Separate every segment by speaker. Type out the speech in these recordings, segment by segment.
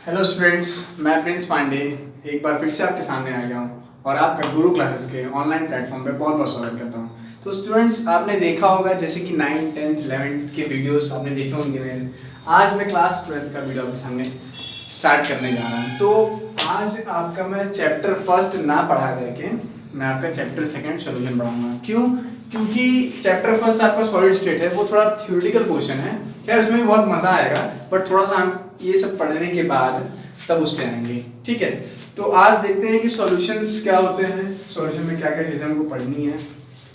Speaker 1: Hello students, मैं Prince Pandey एक बार फिर से आपके सामने आ गया हूँ और आपका गुरु क्लासेस के ऑनलाइन प्लेटफॉर्म पे बहुत बहुत स्वागत करता हूँ। तो स्टूडेंट्स, आपने देखा होगा जैसे कि 9th 10th 11th के वीडियोस आपने देखे होंगे मेरे। आज मैं क्लास 12th का वीडियो आपके सामने स्टार्ट करने जा रहा हूँ। तो आज आपका मैं चैप्टर फर्स्ट ना पढ़ा करके मैं आपका चैप्टर सेकेंड सोल्यूशन पढ़ाऊँगा। क्यों? क्योंकि चैप्टर फर्स्ट आपका सॉलिड स्टेट है, वो थोड़ा थ्योरेटिकल पोर्शन है। खैर उसमें भी बहुत मज़ा आएगा, बट थोड़ा सा हम ये सब पढ़ने के बाद तब उस पर आएंगे। ठीक है, तो आज देखते हैं कि सॉल्यूशंस क्या होते हैं, सॉल्यूशन में क्या क्या चीज़ें हमको पढ़नी है।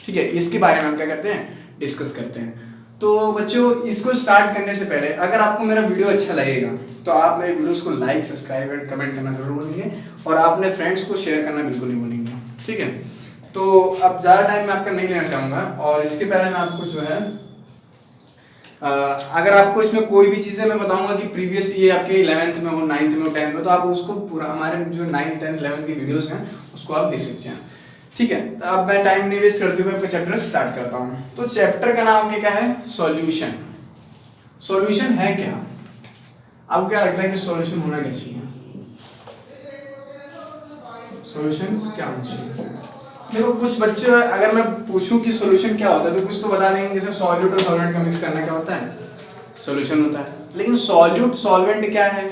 Speaker 1: ठीक है, इसके बारे में हम क्या करते हैं, डिस्कस करते हैं। तो बच्चों, इसको स्टार्ट करने से पहले अगर आपको मेरा वीडियो अच्छा लगेगा तो आप मेरे वीडियोस को लाइक, सब्सक्राइब और कमेंट करना जरूर भूलेंगे और आप अपने फ्रेंड्स को शेयर करना बिल्कुल नहीं भूलेंगे। ठीक है, तो अब ज़्यादा टाइम मैं आपका नहीं लेना चाहूँगा और इसके पहले मैं आपको जो है अगर आपको इसमें कोई भी चीज़ें मैं बताऊंगा कि प्रीवियस ये आपके 11th में हो, 9th में हो, 10th में, तो आप उसको पूरा हमारे जो 9th 10th 11th की वीडियोस हैं उसको आप देख सकते हैं। ठीक है, तो अब मैं टाइम नहीं वेस्ट करते हुए आपका चैप्टर स्टार्ट करता हूँ। तो चैप्टर का नाम क्या है? सॉल्यूशन। सॉल्यूशन है क्या? आपको क्या लगता है कि सॉल्यूशन होना क्या चाहिए? सॉल्यूशन क्या होना चाहिए? देखो, कुछ बच्चे अगर मैं पूछूं कि सॉल्यूशन क्या होता है तो कुछ तो बता देंगे, जैसे सॉल्यूट और सॉल्वेंट का मिक्स करना क्या होता है, सॉल्यूशन होता है। लेकिन सॉल्यूट सॉल्वेंट क्या है?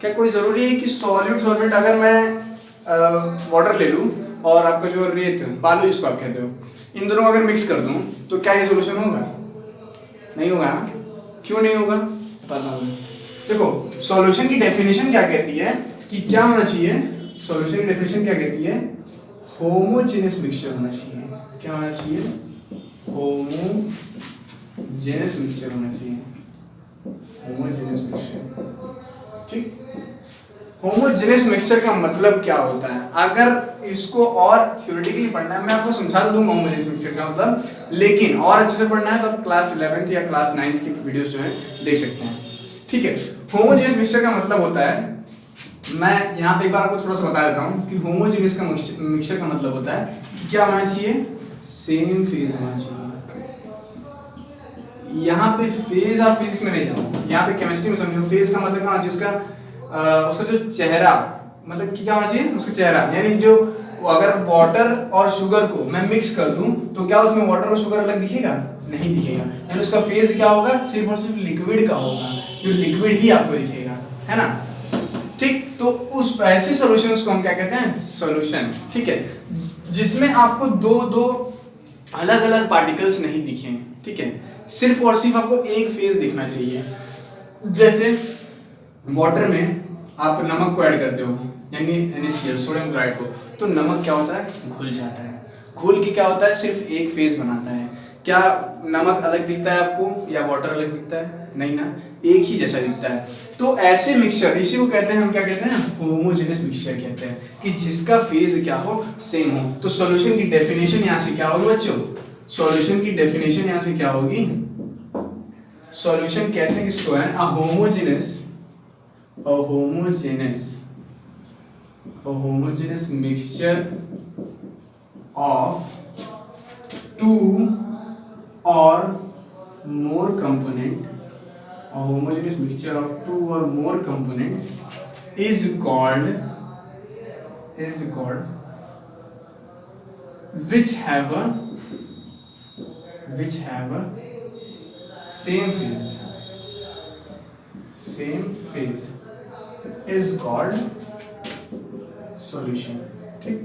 Speaker 1: क्या कोई ज़रूरी है कि सॉल्यूट सॉल्वेंट अगर मैं वाटर ले लूँ और आपका जो रेत, बालू जिसको आप कहते हो, इन दोनों को अगर मिक्स कर दूँ तो क्या ये सॉल्यूशन होगा? नहीं होगा ना। क्यों नहीं होगा? बताना होगा। देखो, सॉल्यूशन की डेफिनेशन क्या कहती है कि क्या होना चाहिए? सॉल्यूशन की डेफिनेशन क्या कहती है? होमोजेनियस मिक्सचर होना चाहिए। क्या होना चाहिए? होमोजेनियस मिक्सचर होना चाहिए। Homogeneous mixture. ठीक, होमोजेनियस मिक्सचर का मतलब क्या होता है? अगर इसको और थ्योरेटिकली पढ़ना है, मैं आपको समझा दूंगा होमोजेनियस मिक्सचर का मतलब, लेकिन और अच्छे से पढ़ना है तो आप क्लास 11th या क्लास 9th की वीडियोस जो है देख सकते हैं। ठीक है, होमोजेनियस मिक्सचर का मतलब होता है, मैं यहाँ पे एक बार आपको थोड़ा सा बता देता हूँ कि होमोजेनियस का मिक्सचर का मतलब होता है कि क्या होना चाहिए? सेम फेज होना चाहिए। यहाँ पे फेज आप फिजिक्स में नहीं जाओ, यहाँ पे केमिस्ट्री में समझो। फेज का मतलब क्या होना चाहिए? उसका जो चेहरा, मतलब कि क्या होना चाहिए? उसका चेहरा, यानी जो अगर वाटर और शुगर को मैं मिक्स कर दूं तो क्या उसमें वाटर और शुगर अलग दिखेगा? नहीं दिखेगा। यानी उसका फेज क्या होगा? सिर्फ और सिर्फ लिक्विड का होगा, जो लिक्विड ही आपको दिखेगा, है ना। ठीक, तो उस ऐसे सॉल्यूशंस को हम क्या कहते हैं? सॉल्यूशन। ठीक है, जिसमें आपको दो अलग अलग पार्टिकल्स नहीं दिखे। ठीक है, सिर्फ और सिर्फ आपको एक फेज दिखना चाहिए। जैसे वाटर में आप नमक को ऐड करते हो, यानी NaCl, सोडियम क्लोराइड को, तो नमक क्या होता है? घुल जाता है। घुल के क्या होता है? सिर्फ एक फेज बनाता है। क्या नमक अलग दिखता है आपको या वाटर अलग दिखता है? नहीं ना, एक ही जैसा दिखता है। तो ऐसे मिक्सचर, इसी को कहते हैं, हम क्या कहते हैं? होमोजेनियस मिक्सचर कहते हैं, कि जिसका फेज क्या हो? सेम हो। तो सॉल्यूशन की डेफिनेशन यहाँ से क्या होगी बच्चों? सॉल्यूशन की डेफिनेशन यहाँ से क्या होगी? सॉल्यूशन कहते हैं किसको है? a homogeneous mixture of two or more component, a homogeneous mixture of two or more component is called which have a same phase is called solution। ठीक,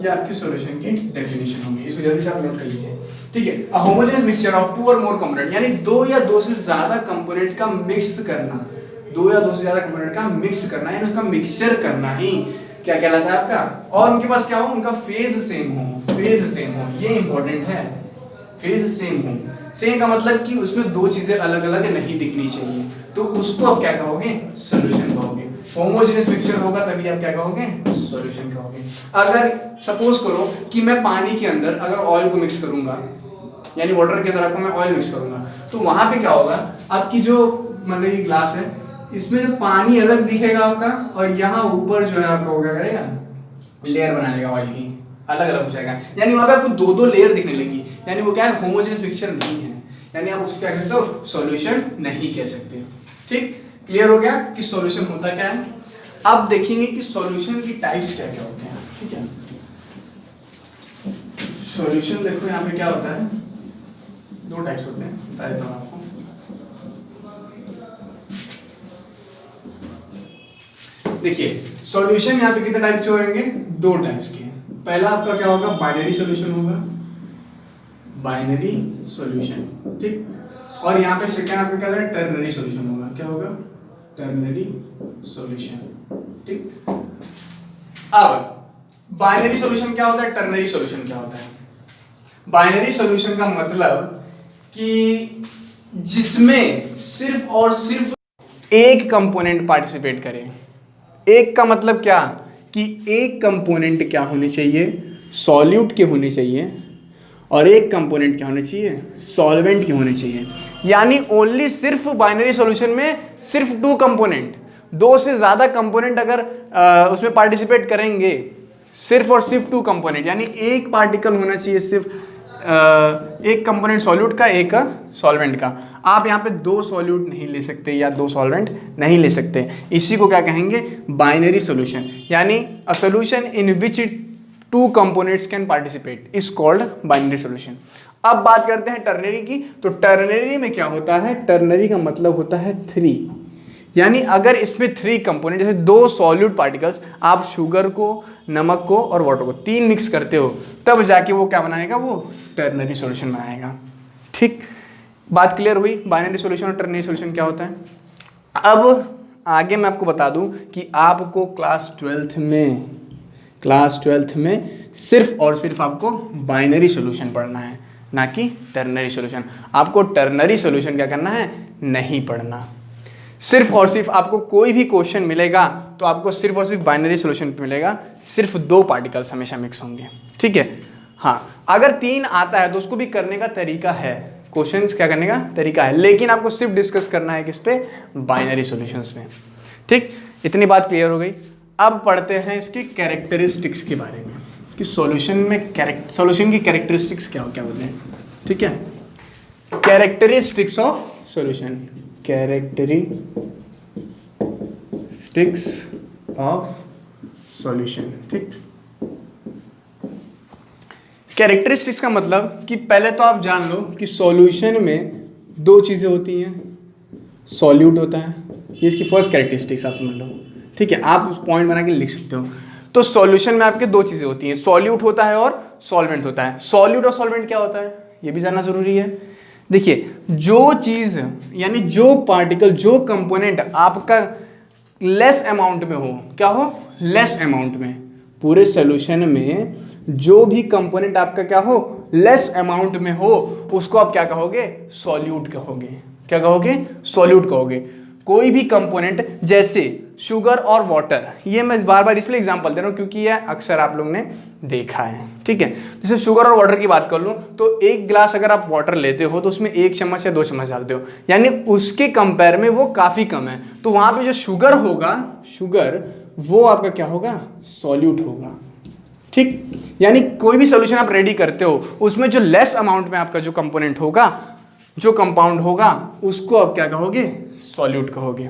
Speaker 1: ये आपकी सॉल्यूशन की डेफिनेशन होगी, इसको जल्दी से आप नोट कर लीजिए। ठीक है, a homogeneous mixture of two or more component, यानी दो या दो से ज्यादा कंपोनेंट का मिक्स करना, दो या दो से ज्यादा कंपोनेंट का मिक्स करना, यानी उसका मिक्सचर करना ही क्या कहलाता है आपका? और उनके पास क्या हो? उनका फेज सेम हो, ये इंपॉर्टेंट है। फेज सेम हो, सेम का मतलब कि उसमें दो चीजें अलग अलग नहीं दिखनी चाहिए, तो उसको आप क्या कहोगे? सॉल्यूशन कहोगे। होमोजेनियस मिक्सचर होगा तभी आप क्या कहोगे? सॉल्यूशन कहोगे। अगर सपोज करो कि मैं पानी के अंदर अगर ऑयल को मिक्स करूंगा, यानी वाटर के अंदर आपको मैं ऑयल मिक्स करूंगा, तो वहां पे क्या होगा? आपकी जो मतलब ये ग्लास है, इसमें जो पानी अलग दिखेगा आपका, और यहाँ ऊपर जो है आपका वो क्या करेगा? लेयर बना लेगा ऑयल की, अलग अलग हो जाएगा। यानी वहां पे आपको दो दो लेयर दिखने लगी, यानी वो क्या है? होमोजेनियस मिक्सचर नहीं है, यानी आप उसको क्या कह सकते हो? सॉल्यूशन नहीं कह सकते। ठीक, क्लियर हो गया कि सॉल्यूशन होता क्या है। अब देखेंगे कि सॉल्यूशन की टाइप्स क्या क्या होते हैं। ठीक है, सॉल्यूशन देखो यहाँ पे क्या होता है, दो टाइप्स होते हैं, बता देता हूँ आपको। देखिए सॉल्यूशन यहाँ पे कितने टाइप के होंगे, दो टाइप्स के। पहला आपका क्या होगा, बाइनरी सॉल्यूशन होगा, बाइनरी सॉल्यूशन, ठीक। और यहाँ पे सेकंड आपका क्या होगा, टर्नरी सॉल्यूशन होगा। क्या होगा, टर्नरी सॉल्यूशन, ठीक। अब बाइनरी सॉल्यूशन क्या होता है, टर्नरी सॉल्यूशन क्या होता है। बाइनरी सॉल्यूशन का मतलब कि जिसमें सिर्फ और सिर्फ एक कंपोनेंट पार्टिसिपेट करे। एक का मतलब क्या, कि एक कंपोनेंट क्या होनी चाहिए, सॉल्यूट के होने चाहिए, और एक कंपोनेंट क्या होने चाहिए, सॉल्वेंट के होने चाहिए। यानी ओनली सिर्फ बाइनरी सॉल्यूशन में सिर्फ टू कंपोनेंट, दो से ज़्यादा कंपोनेंट अगर उसमें पार्टिसिपेट करेंगे, सिर्फ और सिर्फ टू कंपोनेंट, यानी एक पार्टिकल होना चाहिए सिर्फ एक कंपोनेंट सॉल्यूट का, एक का सॉल्वेंट का। आप यहाँ पे दो सॉल्यूट नहीं ले सकते या दो सॉल्वेंट नहीं ले सकते। इसी को क्या कहेंगे, बाइनरी सॉल्यूशन। यानी a solution in which two components can participate is called binary solution. अब बात करते हैं टर्नरी की। तो टर्नरी में क्या होता है, टर्नरी का मतलब होता है थ्री। यानी अगर इसमें थ्री कंपोनेंट, जैसे दो सॉल्यूट पार्टिकल्स, आप शुगर को, नमक को और वाटर को तीन मिक्स करते हो, तब जाके वो क्या बनाएगा, वो टर्नरी सॉल्यूशन बनाएगा। ठीक, बात क्लियर हुई, बाइनरी सॉल्यूशन और टर्नरी सॉल्यूशन क्या होता है। अब आगे मैं आपको बता दूं कि आपको क्लास ट्वेल्थ में सिर्फ और सिर्फ आपको बाइनरी सॉल्यूशन पढ़ना है, ना कि टर्नरी सॉल्यूशन। आपको टर्नरी सॉल्यूशन क्या करना है, नहीं पढ़ना। सिर्फ और सिर्फ आपको कोई भी क्वेश्चन मिलेगा तो आपको सिर्फ और सिर्फ बाइनरी सॉल्यूशन मिलेगा, सिर्फ दो पार्टिकल्स हमेशा मिक्स होंगे। ठीक है, हाँ, अगर तीन आता है तो उसको भी करने का तरीका है, क्वेश्चंस क्या करने का तरीका है, लेकिन आपको सिर्फ डिस्कस करना है किस पे, बाइनरी सॉल्यूशंस में। ठीक, इतनी बात क्लियर हो गई। अब पढ़ते हैं इसकी कैरेक्टरिस्टिक्स के बारे में, कि सॉल्यूशन की कैरेक्टरिस्टिक्स क्या होते हैं। ठीक है, characteristics of solution, characteristics of solution. ठीक, कैरेक्टरिस्टिक्स का मतलब कि पहले तो आप जान लो कि सॉल्यूशन में दो चीज़ें होती हैं, सॉल्यूट होता है, ये इसकी फर्स्ट कैरेक्टरिस्टिक्स आप समझ लो। ठीक है, आप उस पॉइंट बना के लिख सकते हो। तो सॉल्यूशन में आपके दो चीज़ें होती हैं, सॉल्यूट होता है और सॉल्वेंट होता है। सॉल्यूट और सॉल्वेंट क्या होता है, ये भी जानना जरूरी है। देखिए, जो चीज़ यानी जो पार्टिकल, जो कंपोनेंट आपका लेस अमाउंट में हो, क्या हो, लेस अमाउंट में, पूरे सॉल्यूशन में जो भी कंपोनेंट आपका क्या हो, लेस अमाउंट में हो, उसको आप क्या कहोगे, सॉल्यूट कहोगे। क्या कहोगे, सॉल्यूट कहोगे। कोई भी कंपोनेंट, जैसे शुगर और वाटर, ये मैं बार बार इसलिए एग्जांपल दे रहा हूँ क्योंकि यह अक्सर आप लोग ने देखा है। ठीक है, जैसे शुगर और वाटर की बात कर लूँ तो एक गिलास अगर आप वाटर लेते हो तो उसमें 1 चम्मच या 2 चम्मच डालते हो, यानी उसके कंपेयर में वो काफ़ी कम है। तो वहाँ पे जो शुगर होगा, शुगर वो आपका क्या होगा, सॉल्यूट होगा। ठीक, यानी कोई भी सोल्यूशन आप रेडी करते हो उसमें जो लेस अमाउंट में आपका जो कंपोनेंट होगा, जो कंपाउंड होगा, उसको आप क्या कहोगे, सॉल्यूट कहोगे।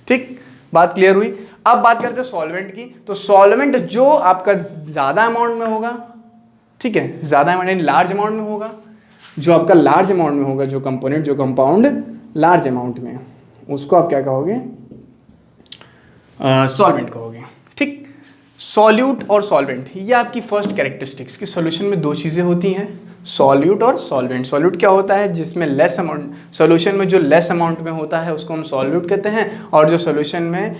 Speaker 1: ठीक, बात क्लियर हुई। अब बात करते हैं सॉल्वेंट की। तो सॉल्वेंट जो आपका ज़्यादा अमाउंट में होगा, ठीक है, ज़्यादा अमाउंट यानी लार्ज अमाउंट में होगा, जो आपका लार्ज अमाउंट में होगा, जो कंपोनेंट, जो कंपाउंड लार्ज अमाउंट में, उसको आप क्या कहोगे, सॉल्वेंट कहोगे। ठीक, सॉल्यूट और सॉल्वेंट, ये आपकी फर्स्ट कैरेक्टरिस्टिक्स कि सॉल्यूशन में दो चीज़ें होती हैं, सॉल्यूट और सॉल्वेंट। सॉल्यूट क्या होता है, जिसमें लेस अमाउंट, सॉल्यूशन में जो लेस अमाउंट में होता है उसको हम सॉल्यूट कहते हैं, और जो सॉल्यूशन में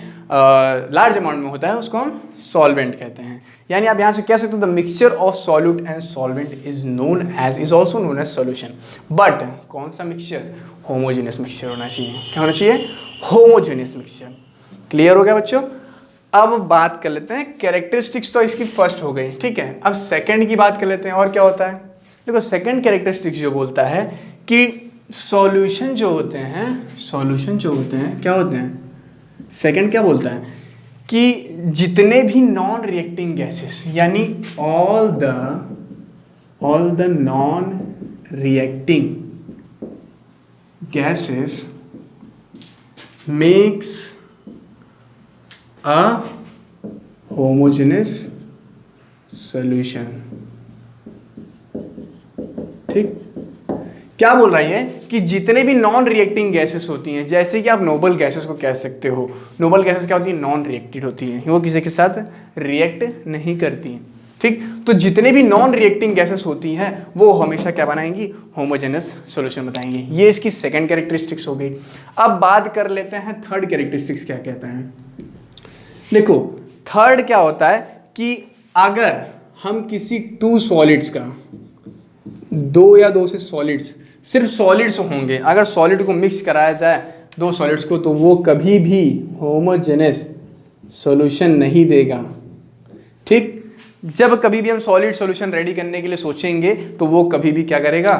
Speaker 1: लार्ज अमाउंट में होता है उसको हम सॉल्वेंट कहते हैं। यानी आप यहाँ से कह सकते हो the mixture of solute and solvent is also known as solution. But कौन सा मिक्सचर, होमोजेनियस मिक्सचर होना चाहिए। क्या होना चाहिए, होमोजेनियस मिक्सचर। क्लियर हो गया बच्चों। अब बात कर लेते हैं कैरेक्टरिस्टिक्स, तो इसकी फर्स्ट हो गई। ठीक है, अब सेकंड की बात कर लेते हैं। और क्या होता है, देखो सेकंड कैरेक्टरिस्टिक्स जो बोलता है कि सॉल्यूशन जो होते हैं, सॉल्यूशन जो होते हैं क्या होते हैं, सेकंड क्या बोलता है कि जितने भी नॉन रिएक्टिंग गैसेस, यानी all the non reacting gases makes a homogeneous solution. ठीक, क्या बोल रही है कि जितने भी नॉन रिएक्टिंग गैसेस होती हैं, जैसे कि आप नोबल गैसेस को कह सकते हो, नोबल गैसेस क्या होती है, नॉन रिएक्टेड होती हैं, वो किसी के साथ रिएक्ट नहीं करती हैं। ठीक, तो जितने भी नॉन रिएक्टिंग गैसेस होती हैं वो हमेशा क्या बनाएंगी, होमोजेनस सॉल्यूशन बताएंगी। ये इसकी सेकंड कैरेक्टरिस्टिक्स हो गई। अब बात कर लेते हैं थर्ड कैरेक्टरिस्टिक्स क्या कहता है। देखो थर्ड क्या होता है कि अगर हम किसी टू सॉलिड्स का, दो या दो से सॉलिड्स, सिर्फ सॉलिड्स होंगे, अगर सॉलिड को मिक्स कराया जाए दो सॉलिड्स को, तो वो कभी भी होमोजेनस सॉल्यूशन नहीं देगा। ठीक, जब कभी भी हम सॉलिड सॉल्यूशन रेडी करने के लिए सोचेंगे तो वो कभी भी क्या करेगा,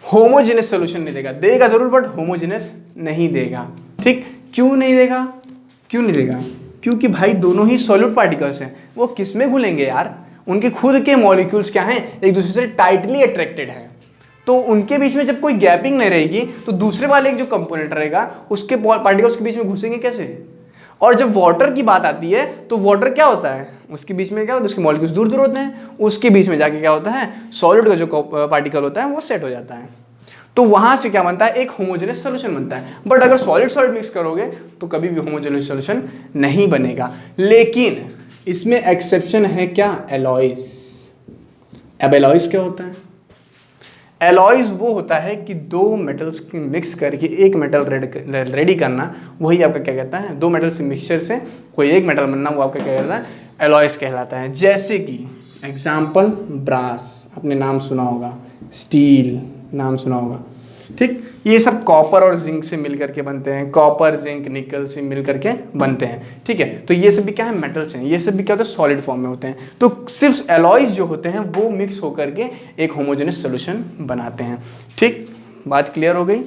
Speaker 1: होमोजेनस सॉल्यूशन नहीं देगा। देगा जरूर बट होमोजेनस नहीं देगा। ठीक, क्यों नहीं देगा, क्यों नहीं देगा, क्योंकि भाई दोनों ही सॉलिड पार्टिकल्स हैं, वो किस में घुलेंगे यार, उनके खुद के मॉलिक्यूल्स क्या हैं, एक दूसरे से टाइटली अट्रैक्टेड है, तो उनके बीच में जब कोई गैपिंग नहीं रहेगी तो दूसरे वाले एक जो कंपोनेंट रहेगा उसके पार्टिकल्स के बीच में घुसेंगे कैसे। और जब वाटर की बात आती है तो वाटर क्या होता है, उसके बीच में क्या होता है, उसके मॉलिक्यूल्स दूर दूर होते हैं, उसके बीच में जाके क्या होता है, सॉलिड का जो पार्टिकल होता है वो सेट हो जाता है, तो वहां से क्या बनता है, एक होमोजेनस सॉल्यूशन बनता है। बट अगर सॉलिड सॉलिड मिक्स करोगे तो कभी भी होमोजेनस सॉल्यूशन नहीं बनेगा। लेकिन इसमें एक्सेप्शन है क्या, एलॉयज। अब एलॉयज क्या होता है, एलॉयज वो होता है कि दो मेटल्स की मिक्स करके एक मेटल रेडी करना, वही आपका क्या कहता है, दो मेटल्स मिक्सचर से कोई एक मेटल बनना, वो आपका क्या कहता है, एलॉयज कहलाता है। जैसे कि एग्जाम्पल ब्रास, आपने नाम सुना होगा, स्टील नाम सुना होगा। ठीक, ये सब कॉपर और जिंक से मिल करके बनते हैं, कॉपर जिंक निकल से मिल करके बनते हैं। ठीक है, तो ये सब भी क्या है, मेटल्स हैं, ये सब भी क्या होता है, सॉलिड फॉर्म में होते हैं। तो सिर्फ एलॉयज जो होते हैं वो मिक्स होकर के एक होमोजेनस सॉल्यूशन बनाते हैं। ठीक, बात क्लियर हो गई।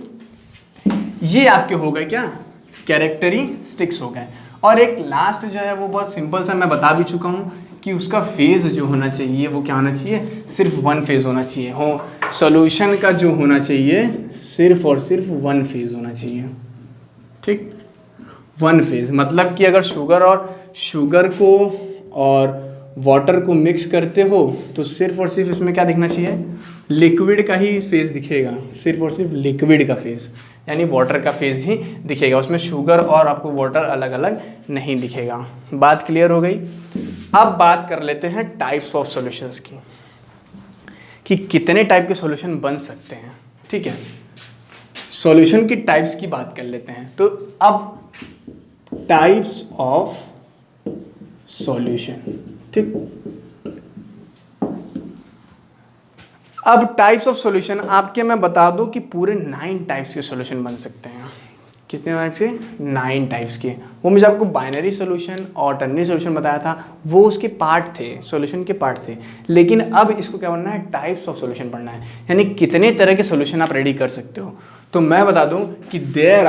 Speaker 1: ये आपके हो गए क्या, कैरेक्टरिस्टिक्स हो गए। और एक लास्ट जो है वो बहुत सिंपल सा मैं बता भी चुका हूँ कि उसका फेज जो होना चाहिए वो क्या होना चाहिए, सिर्फ वन फेज होना चाहिए। हो सॉल्यूशन का जो होना चाहिए सिर्फ और सिर्फ वन फेज होना चाहिए। ठीक, वन फेज मतलब कि अगर शुगर को और वाटर को मिक्स करते हो तो सिर्फ और सिर्फ इसमें क्या दिखना चाहिए, लिक्विड का ही फेज दिखेगा, सिर्फ और सिर्फ लिक्विड का फेज, यानी वाटर का फेज ही दिखेगा, उसमें शुगर और आपको वाटर अलग अलग नहीं दिखेगा। बात क्लियर हो गई। अब बात कर लेते हैं टाइप्स ऑफ सॉल्यूशंस की, कि कितने टाइप के सॉल्यूशन बन सकते हैं। ठीक है, सॉल्यूशन की टाइप्स की बात कर लेते हैं। तो अब टाइप्स ऑफ सॉल्यूशन, ठीक, अब टाइप्स ऑफ सॉल्यूशन आपके मैं बता दूं कि पूरे 9 टाइप्स के सॉल्यूशन बन सकते हैं। कितने टाइप के, 9 टाइप्स के। वो मुझे आपको बाइनरी सॉल्यूशन और टर्नरी सॉल्यूशन बताया था, वो उसके पार्ट थे, सॉल्यूशन के पार्ट थे। लेकिन अब इसको क्या बनना है, टाइप्स ऑफ सॉल्यूशन पढ़ना है, यानी कितने तरह के सॉल्यूशन आप रेडी कर सकते हो। तो मैं बता दूं कि there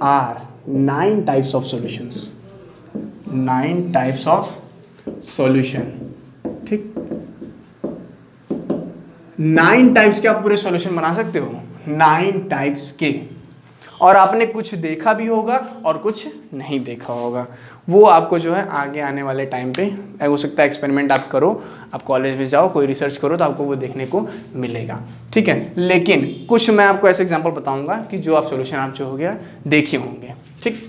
Speaker 1: are 9 types of solutions, 9 types of solution. ठीक, 9 टाइप्स के आप पूरे सॉल्यूशन बना सकते हो, 9 टाइप्स के। और आपने कुछ देखा भी होगा और कुछ नहीं देखा होगा, वो आपको जो है आगे आने वाले टाइम पे हो सकता है एक्सपेरिमेंट आप करो, आप कॉलेज में जाओ कोई रिसर्च करो तो आपको वो देखने को मिलेगा। ठीक है, लेकिन कुछ मैं आपको ऐसे एग्जांपल बताऊंगा कि जो आप सॉल्यूशन आप जो हो गया देखे होंगे। ठीक,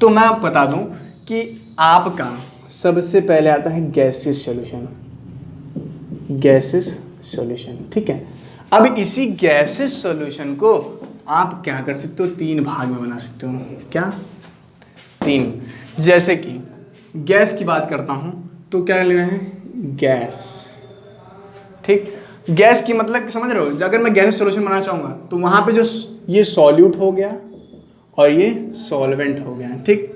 Speaker 1: तो मैं आपको बता दूं कि आपका सबसे पहले आता है गैसियस सॉल्यूशन, गैसियस सॉल्यूशन। ठीक है, अब इसी गैसियस सॉल्यूशन को आप क्या कर सकते हो, 3 भाग में बना सकते हो। क्या, 3। जैसे कि गैस की बात करता हूं तो क्या लेना है, गैस। ठीक, गैस की मतलब समझ रहे हो, अगर मैं गैसियस सॉल्यूशन बनाना चाहूंगा तो वहां पे जो ये सॉल्यूट हो गया और ये सॉल्वेंट हो गया। ठीक,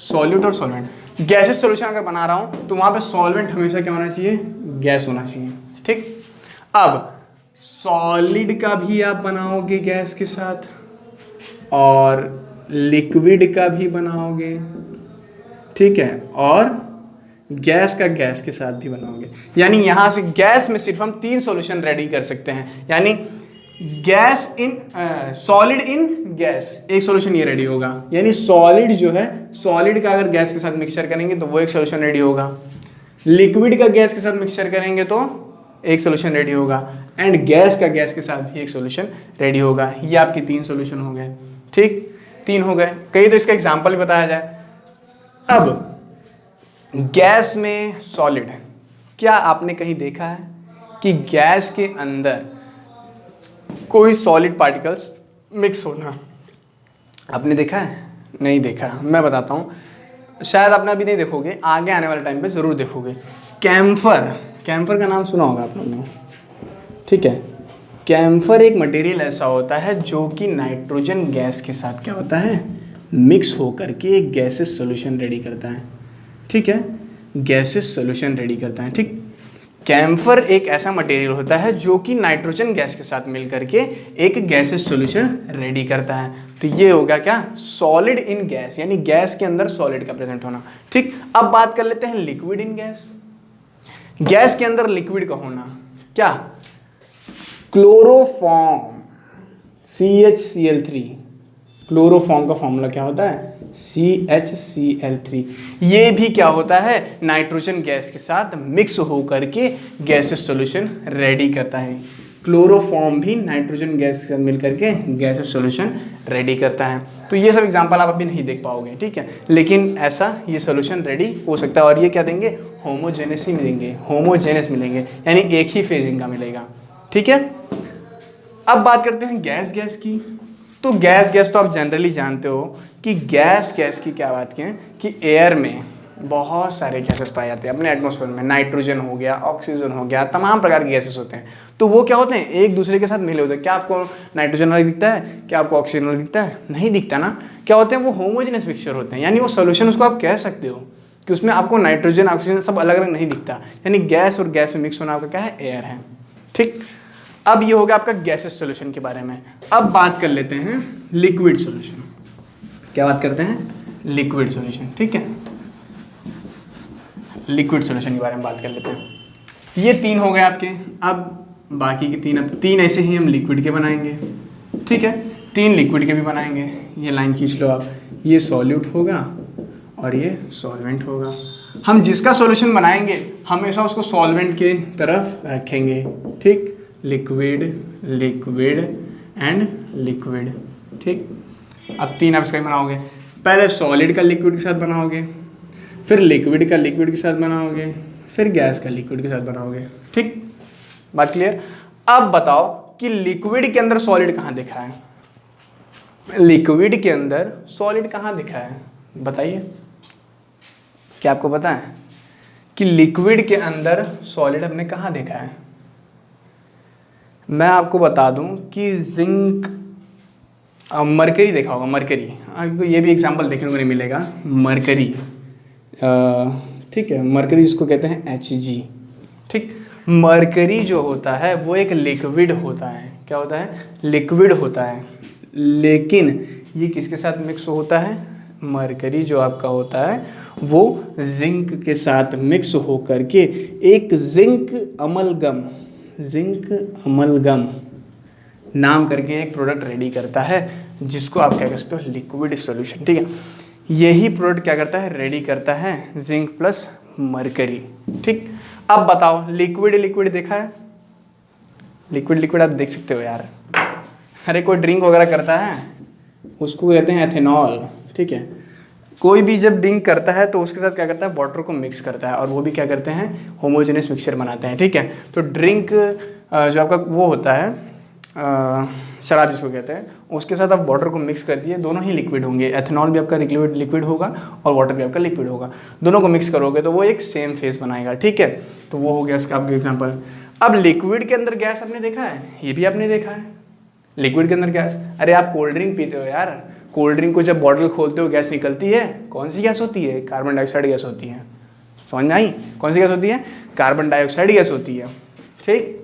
Speaker 1: सॉल्यूट और सॉल्वेंट। गैसियस सॉल्यूशन अगर बना रहा हूं तो वहां पे सॉल्वेंट हमेशा क्या होना चाहिए, गैस होना चाहिए। ठीक, अब सॉलिड का भी आप बनाओगे गैस के साथ और लिक्विड का भी बनाओगे। ठीक है, और गैस का गैस के साथ भी बनाओगे। यानी यहां से गैस में सिर्फ हम 3 सॉल्यूशन रेडी कर सकते हैं। यानी gas in solid in gas, एक सॉल्यूशन ये रेडी होगा। यानी सॉलिड जो है, सॉलिड का अगर गैस के साथ मिक्सचर करेंगे तो वो एक सॉल्यूशन रेडी होगा, लिक्विड का गैस के साथ मिक्सचर करेंगे तो एक सॉल्यूशन रेडी होगा, एंड गैस का गैस के साथ भी एक सॉल्यूशन रेडी होगा। ये आपके 3 सॉल्यूशन हो गए। ठीक, 3 हो गए। कहीं तो इसका एग्जांपल बताया जाए। अब गैस में सॉलिड, क्या आपने कहीं देखा है कि गैस के अंदर कोई सॉलिड पार्टिकल्स मिक्स होना? आपने देखा है? नहीं देखा। मैं बताता हूँ, शायद आपने अभी नहीं देखोगे, आगे आने वाले टाइम पे ज़रूर देखोगे। कैम्फर, कैम्फर का नाम सुना होगा आप लोगों ने, ठीक है। कैम्फर एक मटेरियल ऐसा होता है जो कि नाइट्रोजन गैस के साथ क्या होता है, मिक्स होकर के एक गैसेस सॉल्यूशन रेडी करता है, ठीक है, गैसेस सॉल्यूशन रेडी करता है। ठीक, कैम्फर एक ऐसा मटेरियल होता है जो कि नाइट्रोजन गैस के साथ मिल करके एक गैसेस सॉल्यूशन रेडी करता है। तो ये होगा क्या, सॉलिड इन गैस, यानी गैस के अंदर सॉलिड का प्रेजेंट होना। ठीक, अब बात कर लेते हैं लिक्विड इन गैस। गैस के अंदर लिक्विड का होना, क्या, क्लोरोफॉर्म CHCl3, क्लोरोफॉर्म का फॉर्मूला क्या होता है, CHCl3। ये भी क्या होता है, नाइट्रोजन गैस के साथ मिक्स होकर के गैसेस सॉल्यूशन रेडी करता है। क्लोरोफॉर्म भी नाइट्रोजन गैस के साथ मिल करके गैसेस सॉल्यूशन रेडी करता है। तो ये सब एग्जांपल आप अभी नहीं देख पाओगे, ठीक है, लेकिन ऐसा ये सॉल्यूशन रेडी हो सकता है। और ये क्या देंगे, होमोजेनस ही मिलेंगे, होमोजेनस मिलेंगे, यानी एक ही फेजिंग का मिलेगा, ठीक है। अब बात करते हैं गैस गैस की। तो गैस तो आप जनरली जानते हो कि गैस की क्या बात की है कि एयर में बहुत सारे गैसेस पाए जाते हैं अपने एटमॉस्फेयर में। नाइट्रोजन हो गया, ऑक्सीजन हो गया, तमाम प्रकार के गैसेस होते हैं। तो वो क्या होते हैं, एक दूसरे के साथ मिले होते हैं। क्या आपको नाइट्रोजन वाला दिखता है, क्या आपको ऑक्सीजन वाला दिखता है? नहीं दिखता ना। क्या होते हैं, वो होमोजेनस मिक्सचर होते हैं, यानी वो सोल्यूशन उसको आप कह सकते हो कि उसमें आपको नाइट्रोजन ऑक्सीजन सब अलग अलग नहीं दिखता। यानी गैस और गैस में मिक्स होना आपका क्या है, एयर है। ठीक, अब ये हो गया आपका गैसेस सॉल्यूशन के बारे में। अब बात कर लेते हैं लिक्विड सॉल्यूशन। क्या बात करते हैं, लिक्विड सॉल्यूशन, ठीक है। लिक्विड सॉल्यूशन के बारे में बात कर लेते हैं। ये 3 हो गए आपके। अब बाकी के 3, अब 3 ऐसे ही हम लिक्विड के बनाएंगे, ठीक है, 3 लिक्विड के भी बनाएंगे। ये लाइन खींच लो आप, ये सॉल्यूट होगा और ये सॉल्वेंट होगा। हम जिसका सॉल्यूशन बनाएंगे हमेशा उसको सॉल्वेंट के तरफ रखेंगे, ठीक, लिक्विड लिक्विड एंड लिक्विड, ठीक। अब 3 आप इसका ही बनाओगे। पहले सॉलिड का लिक्विड के साथ बनाओगे, फिर लिक्विड का लिक्विड के साथ बनाओगे, फिर गैस का लिक्विड के साथ बनाओगे, ठीक, बात क्लियर। अब बताओ कि लिक्विड के अंदर सॉलिड कहाँ दिखा है, लिक्विड के अंदर सॉलिड कहाँ दिखा है, बताइए। क्या आपको पता है कि लिक्विड के अंदर सॉलिड हमने कहाँ देखा है? मैं आपको बता दूं कि जिंक, मरकरी देखा होगा, मरकरी, आपको ये भी एग्जांपल देखने को नहीं मिलेगा। मरकरी, ठीक है, मरकरी जिसको कहते हैं Hg, ठीक। मरकरी जो होता है वो एक लिक्विड होता है। क्या होता है, लिक्विड होता है। लेकिन ये किसके साथ मिक्स होता है, मरकरी जो आपका होता है वो जिंक के साथ मिक्स होकर के एक जिंक अमलगम नाम करके एक प्रोडक्ट रेडी करता है, जिसको आप क्या कह सकते हो, लिक्विड सॉल्यूशन, ठीक है। यही प्रोडक्ट क्या करता है, रेडी करता है जिंक प्लस मरकरी, ठीक। अब बताओ, लिक्विड देखा है, लिक्विड आप देख सकते हो यार। अरे कोई ड्रिंक वगैरह करता है उसको कहते हैं एथेनॉल, ठीक है। कोई भी जब ड्रिंक करता है तो उसके साथ क्या करता है, वाटर को मिक्स करता है, और वो भी क्या करते हैं, होमोजेनियस मिक्सचर बनाते हैं, ठीक है। तो ड्रिंक जो आपका वो होता है, शराब जिसको कहते हैं, उसके साथ आप वाटर को मिक्स कर दिए, दोनों ही लिक्विड होंगे। एथेनॉल भी आपका लिक्विड होगा और वाटर भी आपका लिक्विड होगा। दोनों को मिक्स करोगे तो वो एक सेम फेस बनाएगा, ठीक है। तो वो हो गया इसका आपका एग्जाम्पल। अब लिक्विड के अंदर गैस आपने देखा है, ये भी आपने देखा है, लिक्विड के अंदर गैस। अरे आप कोल्ड ड्रिंक पीते हो यार, कोल्ड ड्रिंक को जब बॉटल खोलते हो गैस निकलती है, कौन सी गैस होती है, कार्बन डाइऑक्साइड गैस होती है। समझ में आई, कौन सी गैस होती है, कार्बन डाइऑक्साइड गैस होती है, ठीक,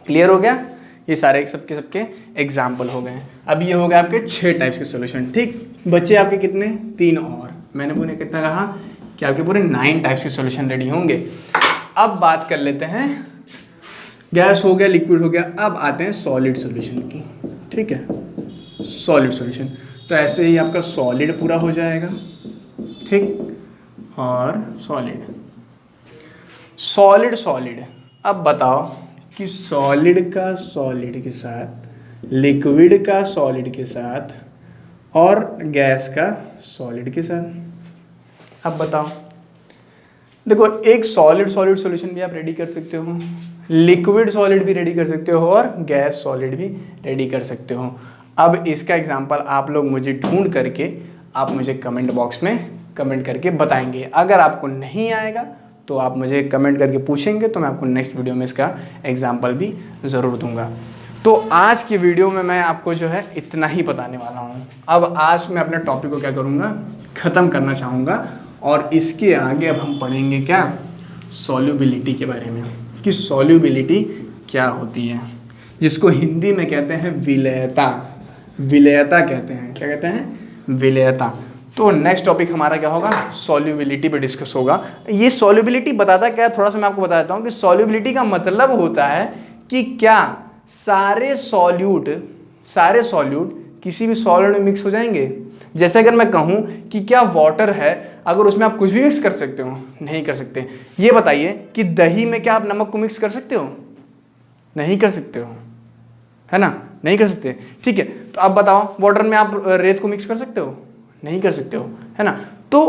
Speaker 1: क्लियर हो गया। ये सारे सबके एग्जाम्पल हो गए। अब ये हो गए आपके 6 टाइप्स के सॉल्यूशन, ठीक। बचे आपके कितने, 3 और। मैंने पूरे कितना कहा कि आपके पूरे 9 टाइप्स के सॉल्यूशन रेडी होंगे। अब बात कर लेते हैं गैस हो गया, लिक्विड हो गया, अब आते हैं सॉलिड सॉल्यूशन की। ठीक है, सॉलिड सॉल्यूशन, तो ऐसे ही आपका सॉलिड पूरा हो जाएगा। ठीक, और सॉलिड सॉलिड सॉलिड। अब बताओ कि सॉलिड का सॉलिड के साथ, लिक्विड का सॉलिड के साथ, और गैस का सॉलिड के साथ। अब बताओ, देखो एक सॉलिड सॉलिड सॉल्यूशन भी आप रेडी कर सकते हो, लिक्विड सॉलिड भी रेडी कर सकते हो, और गैस सॉलिड भी रेडी कर सकते हो। अब इसका एग्जांपल आप लोग मुझे ढूंढ करके आप मुझे कमेंट बॉक्स में कमेंट करके बताएंगे। अगर आपको नहीं आएगा तो आप मुझे कमेंट करके पूछेंगे, तो मैं आपको नेक्स्ट वीडियो में इसका एग्जाम्पल भी ज़रूर दूंगा। तो आज की वीडियो में मैं आपको जो है इतना ही बताने वाला हूँ। अब आज मैं अपने टॉपिक को क्या करूँगा, ख़त्म करना चाहूँगा, और इसके आगे अब हम पढ़ेंगे क्या, सॉल्युबिलिटी के बारे में, कि सॉल्युबिलिटी क्या होती है, जिसको हिंदी में कहते हैं विलयता। विलयता कहते हैं, क्या कहते हैं, विलयता। तो नेक्स्ट टॉपिक हमारा क्या होगा, सॉल्युबिलिटी पे डिस्कस होगा। ये सॉल्युबिलिटी बताता क्या है, थोड़ा सा मैं आपको बता देता हूँ कि सॉल्युबिलिटी का मतलब होता है कि क्या सारे सॉल्यूट किसी भी सॉलिड में मिक्स हो जाएंगे। जैसे अगर मैं कहूँ कि क्या वाटर है, अगर उसमें आप कुछ भी मिक्स कर सकते हो, नहीं कर सकते। ये बताइए कि दही में क्या आप नमक को मिक्स कर सकते हो, नहीं कर सकते हो, है ना, नहीं कर सकते। ठीक है, तो अब बताओ वाटर में आप रेत को मिक्स कर सकते हो, नहीं कर सकते हो, है ना। तो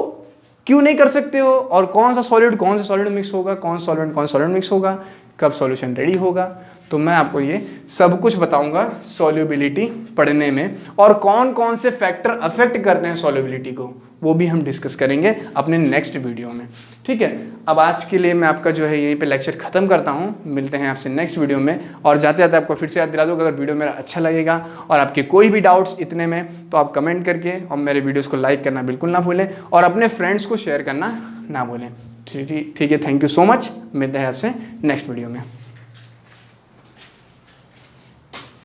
Speaker 1: क्यों नहीं कर सकते हो, और कौन सा सॉलिड मिक्स होगा, कौन सॉलिड मिक्स होगा, कब सॉल्यूशन रेडी होगा, तो मैं आपको ये सब कुछ बताऊंगा सॉल्युबिलिटी पढ़ने में। और कौन कौन से फैक्टर अफेक्ट करते हैं सॉल्युबिलिटी को, वो भी हम डिस्कस करेंगे अपने नेक्स्ट वीडियो में। ठीक है, अब आज के लिए मैं आपका जो है यहीं पे लेक्चर खत्म करता हूँ। मिलते हैं आपसे नेक्स्ट वीडियो में। और जाते जाते आपको फिर से याद दिला दूँ, अगर वीडियो मेरा अच्छा लगेगा और आपके कोई भी डाउट्स इतने में, तो आप कमेंट करके और मेरे वीडियोज़ को लाइक करना बिल्कुल ना भूलें, और अपने फ्रेंड्स को शेयर करना ना भूलें। ठीक है, थैंक यू सो मच। मिलते हैं आपसे नेक्स्ट वीडियो में।